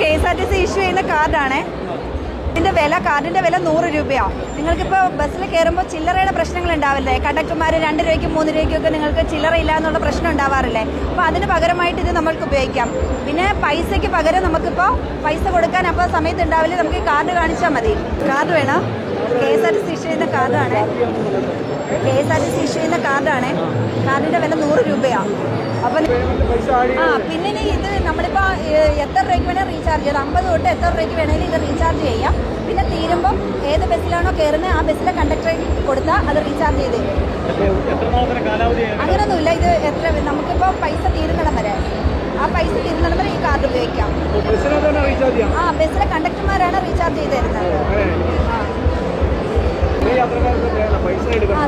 KSRTC issue ചെയ്യുന്ന കാർഡാണ്. കാർഡിന്റെ വില 100 രൂപയാണ്. നിങ്ങൾക്കിപ്പോൾ ബസ്സിൽ കയറുമ്പോൾ ചില്ലറയുടെ പ്രശ്നങ്ങൾ ഉണ്ടാവില്ലേ? കണ്ടക്ടർമാർ 2 രൂപയ്ക്കും 3 രൂപയ്ക്കൊക്കെ നിങ്ങൾക്ക് ചില്ലറ ഇല്ല എന്നുള്ള പ്രശ്നം ഉണ്ടാവാറില്ലേ? അപ്പോൾ അതിന് പകരമായിട്ട് ഇത് നമ്മൾക്ക് ഉപയോഗിക്കാം. പിന്നെ പൈസയ്ക്ക് പകരം നമുക്കിപ്പോൾ പൈസ കൊടുക്കാൻ അപ്പോൾ സമയത്ത് ഉണ്ടാവില്ല, നമുക്ക് ഈ കാർഡ് കാണിച്ചാൽ മതി. കാർഡ് വേണം. KSRTC ഇഷ്യൂ ചെയ്യുന്ന കാർഡാണ്. കാർഡിന്റെ വില 100 രൂപയാണ്. അപ്പം പിന്നെ ഇത് നമ്മളിപ്പോൾ എത്ര രൂപയ്ക്ക് വേണേൽ റീചാർജ് ചെയ്യാം. 50 തൊട്ട് എത്ര രൂപയ്ക്ക് വേണേലും ഇത് റീചാർജ് ചെയ്യാം. പിന്നെ തീരുമ്പം ഏത് ബസ്സിലാണോ കയറുന്നത് ആ ബസ്സിലെ കണ്ടക്ടറിൽ കൊടുത്താൽ അത് റീചാർജ് ചെയ്ത് തരും. അങ്ങനെയൊന്നുമില്ല. ഇത് നമുക്കിപ്പോൾ പൈസ തീരുന്നിടം വരെ, ആ പൈസ തീരുന്നിടം വരെ ഈ കാർഡ് ഉപയോഗിക്കാം. ബസ്സിലെ കണ്ടക്ടർമാരാണ് റീചാർജ് ചെയ്ത് തരുന്നത്.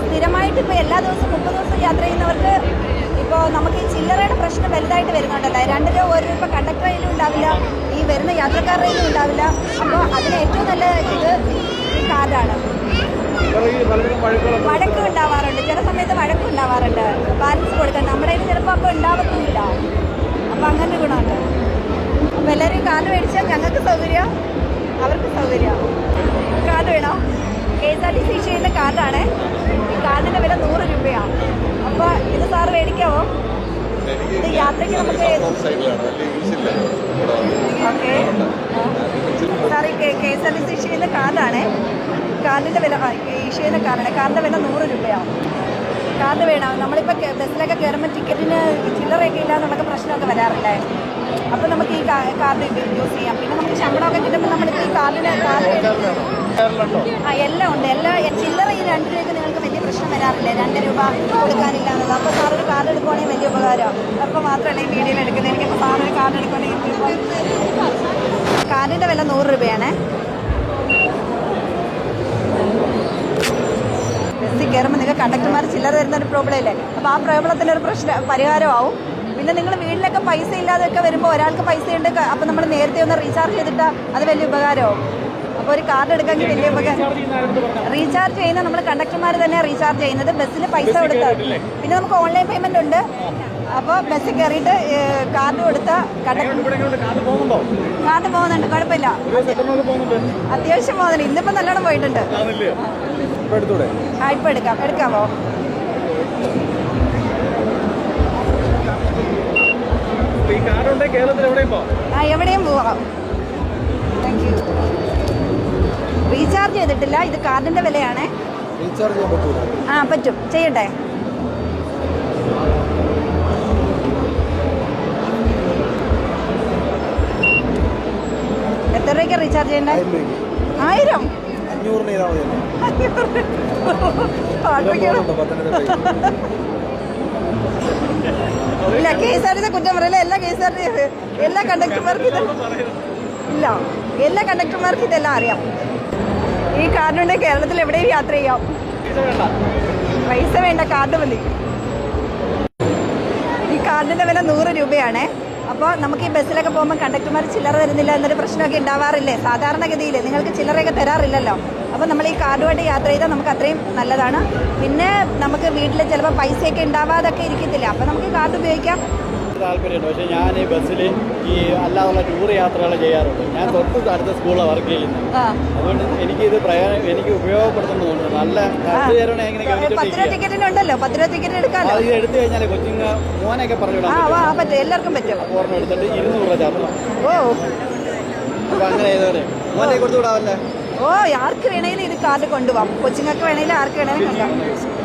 സ്ഥിരമായിട്ട് ഇപ്പോൾ എല്ലാ ദിവസവും 30 ദിവസം യാത്ര ചെയ്യുന്നവർക്ക് ഇപ്പോൾ നമുക്ക് ഈ ചില്ലറയുടെ പ്രശ്നം വലുതായിട്ട് വരുന്നുണ്ടല്ലോ. 2 രൂപ 1 രൂപ കണ്ടക്ടറിലും ഉണ്ടാവില്ല, ഈ വരുന്ന യാത്രക്കാരുടെയിലും ഉണ്ടാവില്ല. അപ്പോൾ അതിന് ഏറ്റവും നല്ല ഇത് ഈ കാർഡാണ്. വഴക്കം ഉണ്ടാവാറുണ്ട്, ചില സമയത്ത് വഴക്കം ഉണ്ടാവാറുണ്ട്. ബാലൻസ് കൊടുക്കാൻ നമ്മുടെ കയ്യിൽ ചിലപ്പോൾ അപ്പോൾ ഉണ്ടാവത്തുമില്ല. അപ്പോൾ അങ്ങനെ ഗുണമുണ്ട്. അപ്പോൾ എല്ലാവരും കാർഡ് മേടിച്ചാൽ ഞങ്ങൾക്ക് സൗകര്യം, അവർക്ക് സൗകര്യം. കാർഡ് വേണോ? KSRTC ഇഷ്യൂ ചെയ്യുന്ന കാർഡാണ്. ഈ കാർഡിന്റെ വില 100 രൂപയാണ്. അപ്പോൾ ഇത് സാറ് മേടിക്കാവോ? ഇത് യാത്രയ്ക്ക് നമുക്ക് ഓക്കെ സാർ ഈ KSRTC ഇഷ്യൂ ചെയ്യുന്ന കാർഡാണ്. കാർഡിന്റെ വില ഇഷ്യൂ ചെയ്യുന്ന കാർഡാണ്. കാർഡിന്റെ വില 100 രൂപയാണ്. കാർഡ് വേണം. നമ്മളിപ്പോൾ ബസ്സിലൊക്കെ കയറുമ്പോൾ ടിക്കറ്റിന് ചില്ലറയൊക്കെ ഇല്ല എന്നുള്ളൊക്കെ പ്രശ്നമൊക്കെ വരാറില്ലേ? അപ്പോൾ നമുക്ക് ഈ കാർഡ് യൂസ് ചെയ്യാം. പിന്നെ നമുക്ക് ശമ്പളമൊക്കെ കിട്ടുമ്പോൾ നമ്മളിപ്പോൾ ഈ കാർഡ് എല്ലാം ഉണ്ട്. ചില്ലറ ഈ 2 രൂപയ്ക്ക് നിങ്ങൾക്ക് വലിയ പ്രശ്നം വരാറില്ലേ? 2 രൂപ കൊടുക്കാനില്ല എന്നുള്ളത്. അപ്പോൾ സാറൊരു കാർഡ് എടുക്കുവാണെങ്കിൽ വലിയ ഉപകാരം. അപ്പോൾ മാത്രമല്ല ഈ വീഡിയോയിൽ എടുക്കുന്നത്. എനിക്കിപ്പോൾ സാറൊരു കാർഡ് എടുക്കുവാണെങ്കിൽ കാർഡിൻ്റെ വില 100 രൂപയാണ്. ബസ്സിൽ കയറുമ്പോൾ നിങ്ങൾക്ക് കണ്ടക്ടർമാർ ചില്ലറ തരുന്നൊരു പ്രോബ്ലം ഇല്ലേ? അപ്പോൾ ആ പ്രോബ്ലത്തിനൊരു പരിഹാരമാവും. പിന്നെ നിങ്ങൾ വീട്ടിലൊക്കെ പൈസ ഇല്ലാതെയൊക്കെ വരുമ്പോൾ ഒരാൾക്ക് പൈസയുണ്ട്, അപ്പോൾ നമ്മൾ നേരത്തെ ഒന്ന് റീചാർജ് ചെയ്തിട്ടാൽ അത് വലിയ ഉപകാരമാവും. അപ്പോൾ ഒരു കാർഡ് എടുക്കാമെങ്കിൽ വലിയ ഉപകാരം. റീചാർജ് ചെയ്യുന്നത് നമ്മൾ കണ്ടക്ടർമാർ തന്നെ റീചാർജ് ചെയ്യുന്നത്, ബസ്സിൽ പൈസ കൊടുത്താൽ. പിന്നെ നമുക്ക് ഓൺലൈൻ പേയ്മെൻ്റ് ഉണ്ട്. അപ്പോൾ ബസ്സിൽ കയറിയിട്ട് കാർഡ് കൊടുത്താൽ കാർഡ് പോകുന്നുണ്ട്, കുഴപ്പമില്ല. അത്യാവശ്യം പോകുന്നുണ്ട്. ഇന്നിപ്പോൾ നല്ലോണം പോയിട്ടുണ്ട്. ഇപ്പോൾ എടുക്കാമോ? എവിടെയും പോവാം. Thank you. റീചാർജ് ചെയ്തിട്ടില്ല. ഇത് കാർഡിന്റെ വിലയാണ്. പറ്റും. ചെയ്യട്ടെ? എത്ര രൂപയ്ക്ക് റീചാർജ് ചെയ്യണ്ടേ? 1000. ഇല്ല, KSRTC കുറ്റം പറയില്ല. എല്ലാ കണ്ടക്ടർമാർക്കും ഇല്ല, എല്ലാ കണ്ടക്ടർമാർക്കും ഇതെല്ലാം അറിയാം. ഈ കാർഡുണ്ട്, കേരളത്തിൽ എവിടെയും യാത്ര ചെയ്യാം. പൈസ വേണ്ട, കാർഡ് മതി. ഈ കാർഡിന്റെ വില 100 രൂപയാണ്. അപ്പോൾ നമുക്ക് ഈ ബസ്സിലൊക്കെ പോകുമ്പോൾ കണ്ടക്ടർമാർ ചില്ലറ തരുന്നില്ല എന്നൊരു പ്രശ്നമൊക്കെ ഉണ്ടാവാറില്ലേ? സാധാരണഗതിയിൽ നിങ്ങൾക്ക് ചില്ലറയൊക്കെ തരാറില്ലല്ലോ. അപ്പോൾ നമ്മൾ ഈ കാർഡുമായിട്ട് യാത്ര ചെയ്താൽ നമുക്ക് അത്രയും നല്ലതാണ്. പിന്നെ നമുക്ക് വീട്ടിൽ ചിലപ്പോൾ പൈസയൊക്കെ ഉണ്ടാവാതൊക്കെ ഇരിക്കത്തില്ല. അപ്പോൾ നമുക്ക് ഈ കാർഡ് ഉപയോഗിക്കാം. താല്പര്യമുണ്ട്. പക്ഷേ ഞാൻ ഈ ബസ്സിൽ ഈ അല്ലാതുള്ള ടൂർ യാത്രകൾ ചെയ്യാറുണ്ട്. ഞാൻ തൊട്ട് അടുത്ത സ്കൂളിലാണ് വർക്ക് ചെയ്യുന്നത്. അതുകൊണ്ട് എനിക്കിത് എനിക്ക് ഉപയോഗപ്പെടുത്തുന്നുണ്ട്. നല്ല പത്ത് രൂപ ടിക്കറ്റിനുണ്ടല്ലോ, 10 രൂപ ടിക്കറ്റ് എടുക്കാമല്ലോ. അത് എടുത്തു കഴിഞ്ഞാൽ കൊച്ചിങ്ങ മോനൊക്കെ പറഞ്ഞു പറ്റും, എല്ലാവർക്കും പറ്റും. ഓർമ്മ എടുത്തിട്ട് 200 രൂപ ചാർജ്. അപ്പൊ അങ്ങനെ ചെയ്തോടെ മോനെ കൊടുത്തു വിടാവല്ലേ? ആർക്ക് വേണമെങ്കിലും ഇത് കാർഡ് കൊണ്ടുപോകാം. കൊച്ചുങ്ങൾക്ക് വേണമെങ്കിലും ആർക്ക് വേണമെങ്കിലും കൊണ്ടുപോകാം.